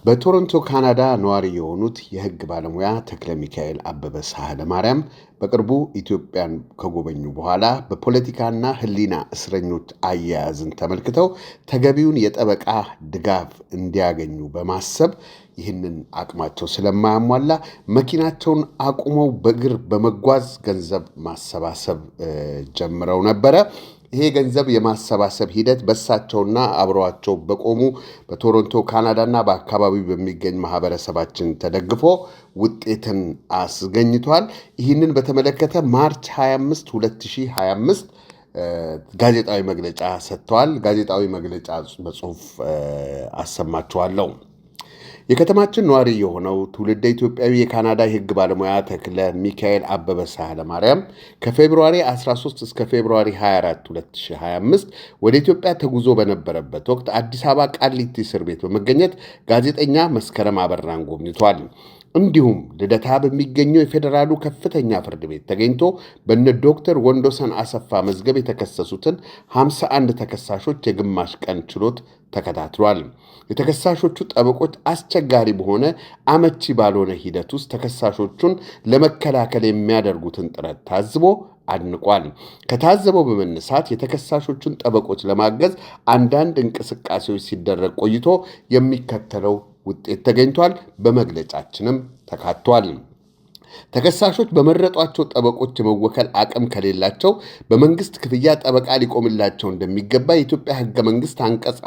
በቶሮንቶ ካናዳ ነዋሪ የሆኑት የሕግ ባለሙያ ተክለ ሚካኤል አበበ ሳህለ ማርያም በቅርቡ ኢትዮጵያን ከጎበኙ በኋላ በፖለቲካና ሕሊና እስረኞች አያያዝን ተመልክተው ተገቢውን የጠበቃ ድጋፍ እንዲያገኙ በማሰብ ይህንን አቅማቸው ስለማያሟላ መኪናቸውን አቁመው በእግር በመጓዝ ገንዘብ ማሰባሰብ ጀምረው ነበረ። ይሄ ገንዘብ የማሰባሰብ ሂደት በእሳቸውና አብረዋቸው በቆሙ በቶሮንቶ ካናዳና በአካባቢው በሚገኝ ማህበረሰባችን ተደግፎ ውጤትን አስገኝቷል። ይህንን በተመለከተ ማርች 25 2025 ጋዜጣዊ መግለጫ ሰጥተዋል። ጋዜጣዊ መግለጫ በጽሁፍ አሰማችኋለሁ። የከተማችን ነዋሪ የሆነው ትውልደ ኢትዮጵያዊ የካናዳ የሕግ ባለሙያ ተክለ ሚካኤል አበበ ሳህለ ማርያም ከፌብሩዋሪ 13 እስከ ፌብሩዋሪ 24 2025 ወደ ኢትዮጵያ ተጉዞ በነበረበት ወቅት አዲስ አበባ ቃሊቲ እስር ቤት በመገኘት ጋዜጠኛ መስከረም አበራን ጎብኝቷል። እንዲሁም ልደታ በሚገኘው የፌዴራሉ ከፍተኛ ፍርድ ቤት ተገኝቶ በነ ዶክተር ወንዶሰን አሰፋ መዝገብ የተከሰሱትን 51 ተከሳሾች የግማሽ ቀን ችሎት ተከታትሏል። የተከሳሾቹ ጠበቆች አስቸጋሪ በሆነ አመቺ ባልሆነ ሂደት ውስጥ ተከሳሾቹን ለመከላከል የሚያደርጉትን ጥረት ታዝቦ አድንቋል። ከታዘበው በመነሳት የተከሳሾቹን ጠበቆች ለማገዝ አንዳንድ እንቅስቃሴዎች ሲደረግ ቆይቶ የሚከተለው ውጤት ተገኝቷል። በመግለጫችንም ተካቷል። ተከሳሾች በመረጧቸው ጠበቆች የመወከል አቅም ከሌላቸው በመንግስት ክፍያ ጠበቃ ሊቆምላቸው እንደሚገባ የኢትዮጵያ ሕገ መንግስት አንቀጽ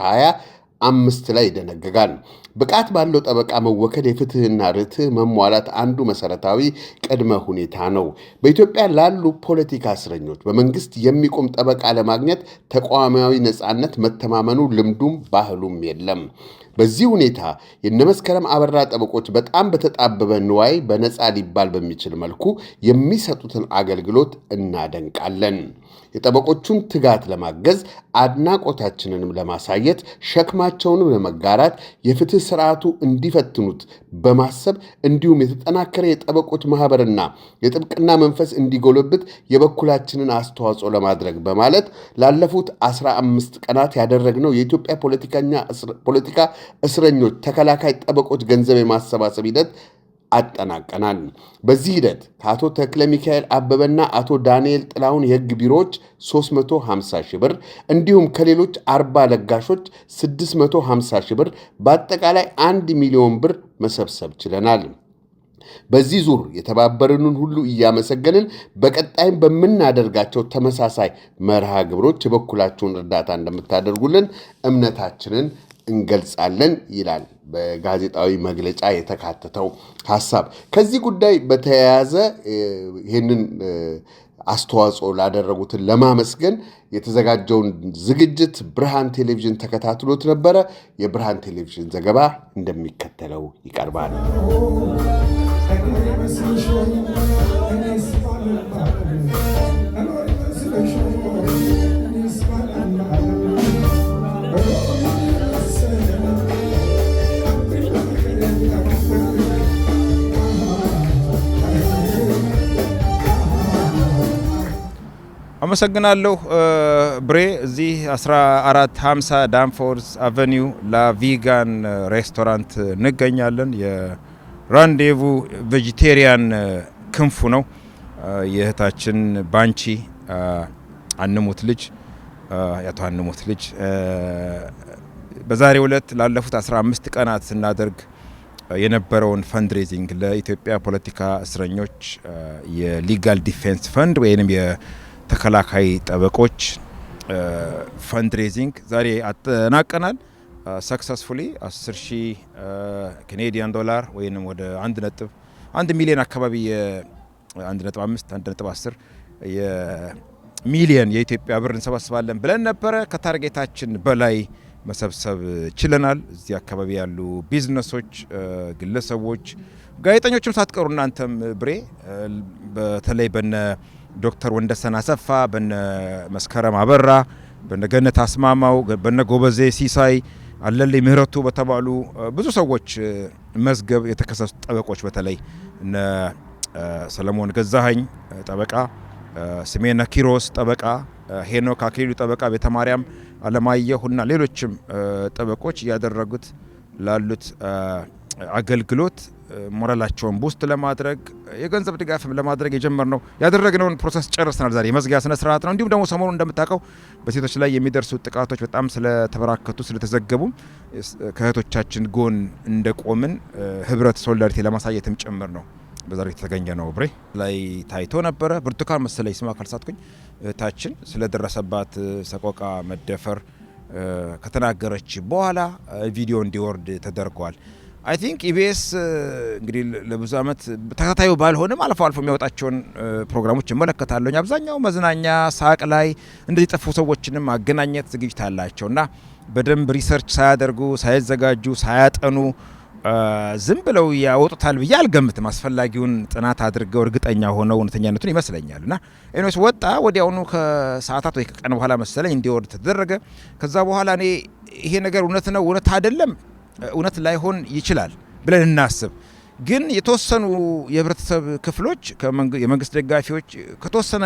25 ላይ ይደነግጋል። ብቃት ባለው ጠበቃ መወከል የፍትህና ርትዕ መሟላት አንዱ መሰረታዊ ቅድመ ሁኔታ ነው። በኢትዮጵያ ላሉ ፖለቲካ እስረኞች በመንግስት የሚቆም ጠበቃ ለማግኘት ተቋማዊ ነፃነት፣ መተማመኑ፣ ልምዱም ባህሉም የለም። በዚህ ሁኔታ የነመስከረም አበራ ጠበቆች በጣም በተጣበበ ንዋይ በነፃ ሊባል በሚችል መልኩ የሚሰጡትን አገልግሎት እናደንቃለን። የጠበቆቹን ትጋት ለማገዝ አድናቆታችንንም ለማሳየት ሸክማቸውንም ለመጋራት የፍትህ ስርዓቱ እንዲፈትኑት በማሰብ እንዲሁም የተጠናከረ የጠበቆች ማህበርና የጥብቅና መንፈስ እንዲጎለብት የበኩላችንን አስተዋጽኦ ለማድረግ በማለት ላለፉት 15 ቀናት ያደረግነው የኢትዮጵያ ፖለቲካ እስረኞች ተከላካይ ጠበቆች ገንዘብ የማሰባሰብ ሂደት አጠናቀናል። በዚህ ሂደት ከአቶ ተክለ ሚካኤል አበበና አቶ ዳንኤል ጥላሁን የሕግ ቢሮዎች 350 ሺህ ብር እንዲሁም ከሌሎች 40 ለጋሾች 650 ሺህ ብር በአጠቃላይ 1 ሚሊዮን ብር መሰብሰብ ችለናል። በዚህ ዙር የተባበሩንን ሁሉ እያመሰገንን በቀጣይም በምናደርጋቸው ተመሳሳይ መርሃ ግብሮች የበኩላችሁን እርዳታ እንደምታደርጉልን እምነታችንን እንገልጻለን ይላል በጋዜጣዊ መግለጫ የተካተተው ሐሳብ። ከዚህ ጉዳይ በተያያዘ ይህንን አስተዋጽኦ ላደረጉትን ለማመስገን የተዘጋጀውን ዝግጅት ብርሃን ቴሌቪዥን ተከታትሎት ነበረ። የብርሃን ቴሌቪዥን ዘገባ እንደሚከተለው ይቀርባል። አመሰግናለሁ ብሬ። እዚህ 1450 ዳንፎርስ አቨኒው ላቪጋን ሬስቶራንት እንገኛለን። የራንዴቩ ቬጂቴሪያን ክንፉ ነው። የእህታችን ባንቺ አንሙት ልጅ ያቶ አንሙት ልጅ በዛሬው ዕለት ላለፉት 15 ቀናት ስናደርግ የነበረውን ፈንድሬዚንግ ለኢትዮጵያ ፖለቲካ እስረኞች የሊጋል ዲፌንስ ፈንድ ወይንም ተከላካይ ጠበቆች ፈንድሬዚንግ ዛሬ አጠናቀናል። ሰክሰስፉሊ 10,000 ካናዲያን ዶላር ወይንም ወደ 1 ሚሊዮን አካባቢ 1.5 1.10 የሚሊዮን የኢትዮጵያ ብር እንሰበስባለን ብለን ነበረ። ከታርጌታችን በላይ መሰብሰብ ችለናል። እዚህ አካባቢ ያሉ ቢዝነሶች፣ ግለሰቦች፣ ጋዜጠኞችም ሳትቀሩ እናንተም ብሬ በተለይ በነ ዶክተር ወንደሰን አሰፋ፣ በነ መስከረም አበራ፣ በነ ገነት አስማማው፣ በነ ጎበዜ ሲሳይ፣ አለልኝ ምህረቱ በተባሉ ብዙ ሰዎች መዝገብ የተከሰሱ ጠበቆች በተለይ እነ ሰለሞን ገዛኸኝ ጠበቃ፣ ስሜነ ኪሮስ ጠበቃ፣ ሄኖክ አክሊሉ ጠበቃ፣ ቤተማርያም አለማየሁና ሌሎችም ጠበቆች ያደረጉት ላሉት አገልግሎት ሞራላቸውን ቡስት ለማድረግ የገንዘብ ድጋፍም ለማድረግ ያደረግነውን ፕሮሰስ ጨርሰናል። ዛሬ የመዝጊያ ስነ ስርዓት ነው። እንዲሁም ደግሞ ሰሞኑን እንደምታውቀው በሴቶች ላይ የሚደርሱ ጥቃቶች በጣም ስለተበራከቱ ስለተዘገቡ ከእህቶቻችን ጎን እንደቆምን ህብረት ሶሊዳሪቲ ለማሳየትም ጭምር ነው በዛሬ የተገኘ ነው። ብሬ ላይ ታይቶ ነበረ። ብርቱካን መሰለኝ ስማ ካልሳትኩኝ እህታችን ስለደረሰባት ሰቆቃ መደፈር ከተናገረች በኋላ ቪዲዮ እንዲወርድ ተደርጓል። አይ ቲንክ ኢቢኤስ እንግዲህ ለብዙ አመት ተከታዩ ባልሆንም አልፎ የሚያወጣቸውን ፕሮግራሞች እመለከታለሁ። አብዛኛው መዝናኛ ሳቅ ላይ እንደዚህ ጠፉ ሰዎችንም ማገናኘት ዝግጅት አላቸውና በደንብ ሪሰርች ሳያደርጉ ሳይዘጋጁ ሳያጠኑ ዝም ብለው ያወጡታል ብዬ አልገምትም። አስፈላጊውን ጥናት አድርገው እርግጠኛ ሆነው እውነተኛነቱን ይመስለኛልና ኤኒዌይስ ወጣ። ወዲያውኑ ከሰዓታት ወይ ከቀን በኋላ መሰለኝ እንዲወርድ ተደረገ። ከዛ በኋላ እኔ ይሄ ነገር እውነት ነው እውነት አይደለም እውነት ላይሆን ይችላል ብለን እናስብ። ግን የተወሰኑ የህብረተሰብ ክፍሎች የመንግስት ደጋፊዎች ከተወሰነ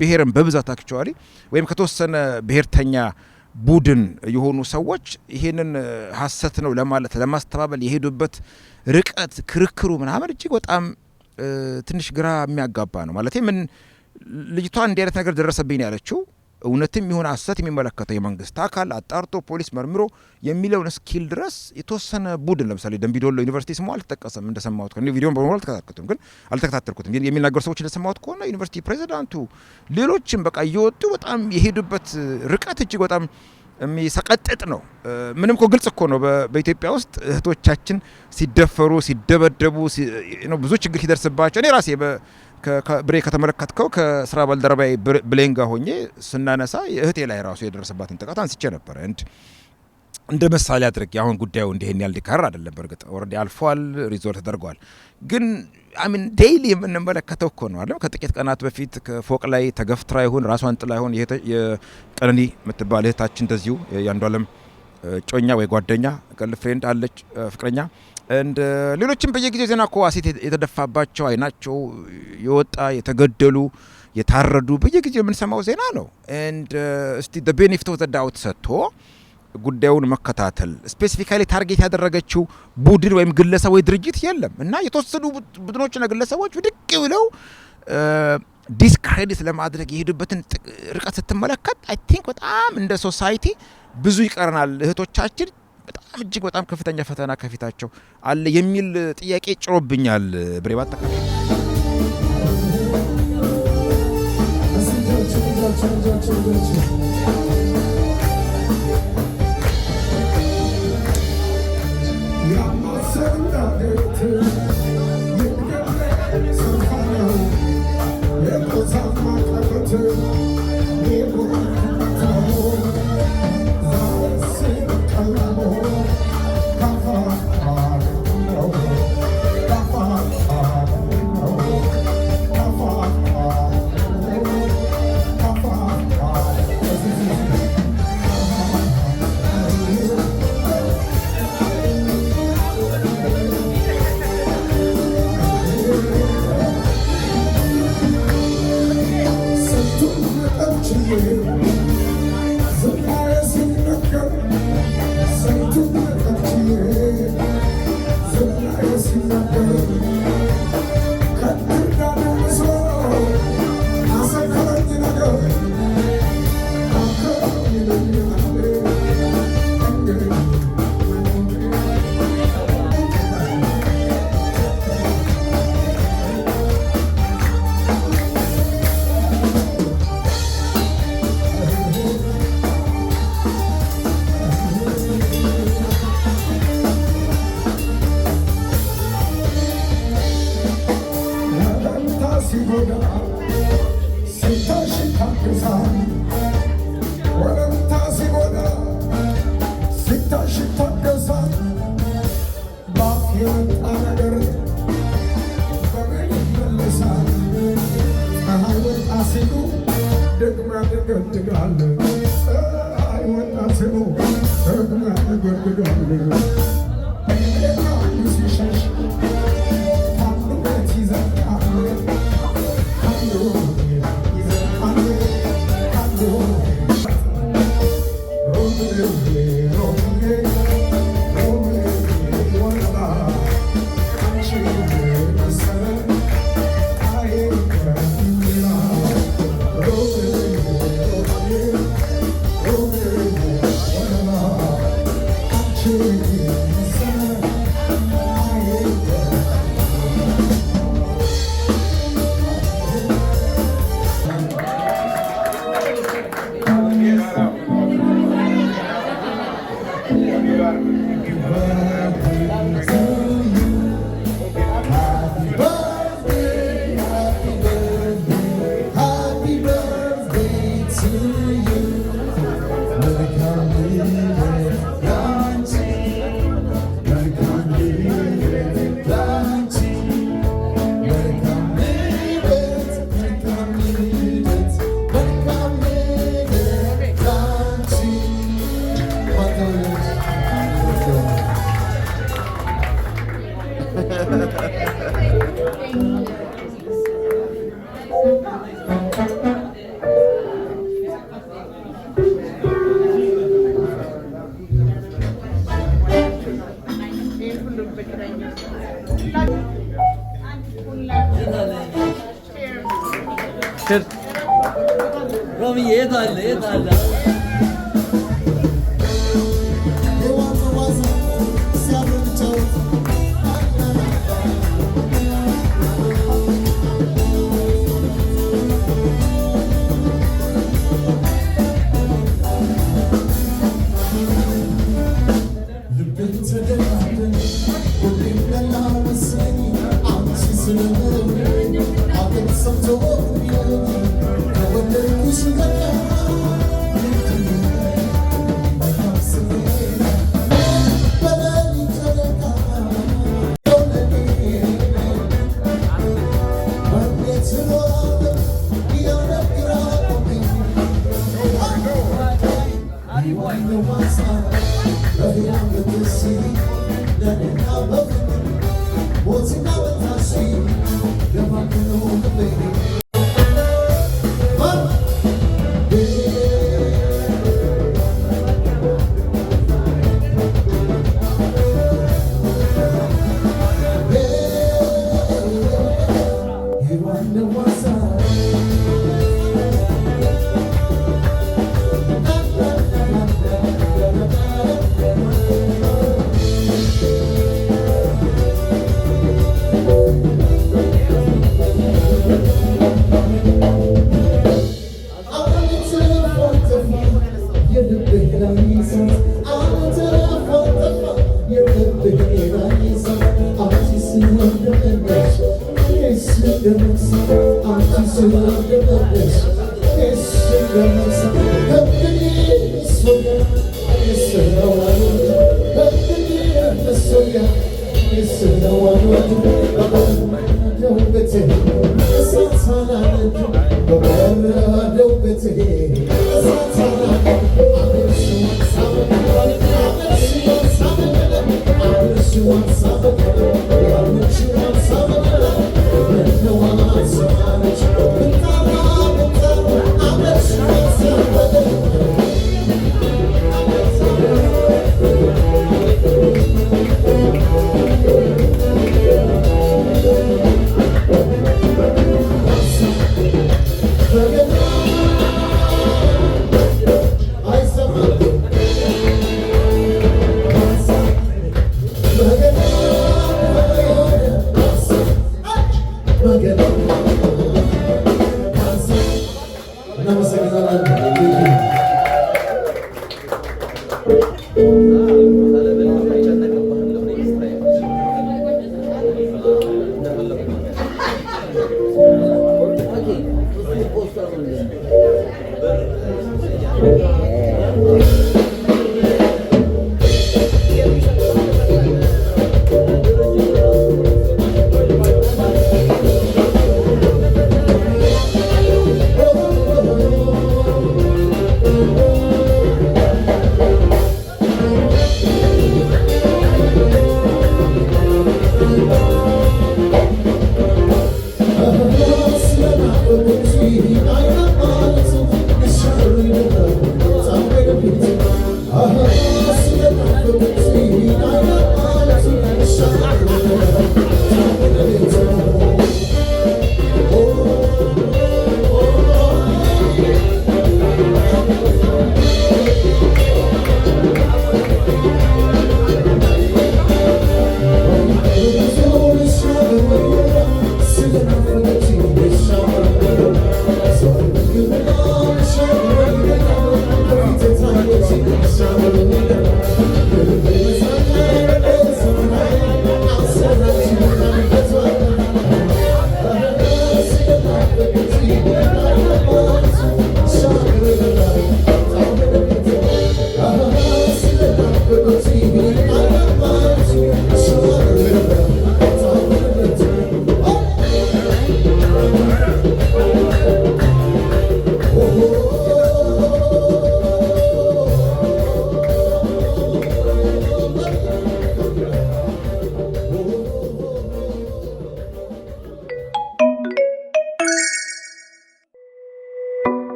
ብሔርን በብዛት አክቹአሊ ወይም ከተወሰነ ብሔርተኛ ቡድን የሆኑ ሰዎች ይሄንን ሐሰት ነው ለማለት ለማስተባበል የሄዱበት ርቀት ክርክሩ ምናምን እጅግ በጣም ትንሽ ግራ የሚያጋባ ነው። ማለት ምን ልጅቷ እንዲህ አይነት ነገር ደረሰብኝ ያለችው እውነትም ይሁን ሐሰት የሚመለከተው የመንግስት አካል አጣርቶ ፖሊስ መርምሮ የሚለውን ስኪል ድረስ የተወሰነ ቡድን ለምሳሌ ደምቢዶሎ ዩኒቨርሲቲ ስሙ አልተጠቀሰም እንደሰማሁት ከሆነ ቪዲዮን በሙሉ አልተከታተልኩትም ግን የሚናገሩ ሰዎች እንደሰማሁት ከሆነ ዩኒቨርሲቲ ፕሬዚዳንቱ ሌሎችም በቃ እየወጡ በጣም የሄዱበት ርቀት እጅግ በጣም የሚሰቀጥጥ ነው። ምንም እኮ ግልጽ እኮ ነው በኢትዮጵያ ውስጥ እህቶቻችን ሲደፈሩ ሲደበደቡ ብዙ ችግር ሲደርስባቸው እኔ ራሴ ብሬ ከተመለከትከው ከስራ ባልደረባይ ብሌን ጋር ሆኜ ስናነሳ እህቴ ላይ ራሱ የደረሰባትን ጥቃት አንስቼ ነበር። እንደ ምሳሌ አድርጌ አሁን ጉዳዩ እንዲህን ያህል ሊካረር አይደለም። በእርግጥ ኦልሬዲ አልፏል፣ ሪዞልቭ ተደርጓል። ግን አሚን ዴይሊ የምንመለከተው እኮ ነው አይደል? ከጥቂት ቀናት በፊት ከፎቅ ላይ ተገፍትራ ይሁን ራሷን ጥላ ይሁን የቀነኒ የምትባል እህታችን እንደዚሁ የአንዷለም ጮኛ ወይ ጓደኛ ገርል ፍሬንድ አለች ፍቅረኛ እንደ ሌሎችም በየጊዜው ዜና እኮ አሲድ የተደፋባቸው አይናቸው የወጣ የተገደሉ የታረዱ በየጊዜው የምንሰማው ዜና ነው። እስቲ the benefit of the doubt ሰጥቶ ጉዳዩን መከታተል ስፔሲፊካሊ ታርጌት ያደረገችው ቡድን ወይም ግለሰብ ወይ ድርጅት የለም እና የተወሰኑ ቡድኖችና ግለሰቦች ድቅ ብለው ዲስክሬዲት ለማድረግ የሄዱበትን ርቀት ስትመለከት አይ ቲንክ በጣም እንደ ሶሳይቲ ብዙ ይቀርናል። እህቶቻችን በጣም እጅግ በጣም ከፍተኛ ፈተና ከፊታቸው አለ የሚል ጥያቄ ጭሮብኛል። ብሬ ባጠቃላይ አብሽር ሮሚ የታለ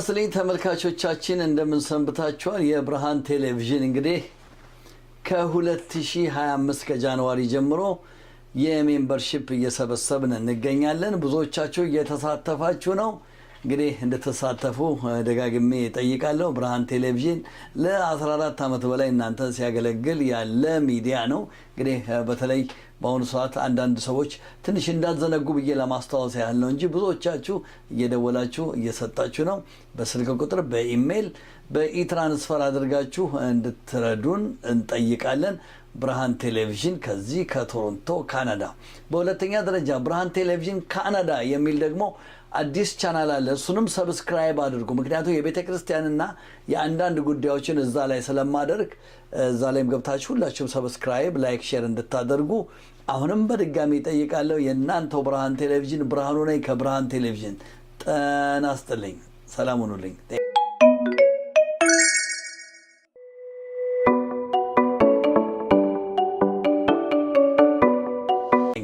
ተናስልኝ ተመልካቾቻችን እንደምን ሰንብታችኋል? የብርሃን ቴሌቪዥን እንግዲህ ከ2025 ከጃንዋሪ ጀምሮ የሜምበርሺፕ እየሰበሰብን እንገኛለን። ብዙዎቻችሁ እየተሳተፋችሁ ነው። እንግዲህ እንድትሳተፉ ደጋግሜ ጠይቃለሁ። ብርሃን ቴሌቪዥን ለ14 ዓመት በላይ እናንተን ሲያገለግል ያለ ሚዲያ ነው። እንግዲህ በተለይ በአሁኑ ሰዓት አንዳንድ ሰዎች ትንሽ እንዳዘነጉ ብዬ ለማስታወስ ያህል ነው እንጂ ብዙዎቻችሁ እየደወላችሁ እየሰጣችሁ ነው። በስልክ ቁጥር፣ በኢሜይል፣ በኢትራንስፈር አድርጋችሁ እንድትረዱን እንጠይቃለን። ብርሃን ቴሌቪዥን ከዚህ ከቶሮንቶ ካናዳ። በሁለተኛ ደረጃ ብርሃን ቴሌቪዥን ካናዳ የሚል ደግሞ አዲስ ቻናል አለ። እሱንም ሰብስክራይብ አድርጉ። ምክንያቱም የቤተ ክርስቲያንና የአንዳንድ ጉዳዮችን እዛ ላይ ስለማደርግ እዛ ላይም ገብታችሁ ሁላችሁም ሰብስክራይብ፣ ላይክ፣ ሼር እንድታደርጉ አሁንም በድጋሚ ጠይቃለሁ። የእናንተው ብርሃን ቴሌቪዥን ብርሃኑ ነኝ ከብርሃን ቴሌቪዥን። ጤና ይስጥልኝ። ሰላም ሁኑልኝ።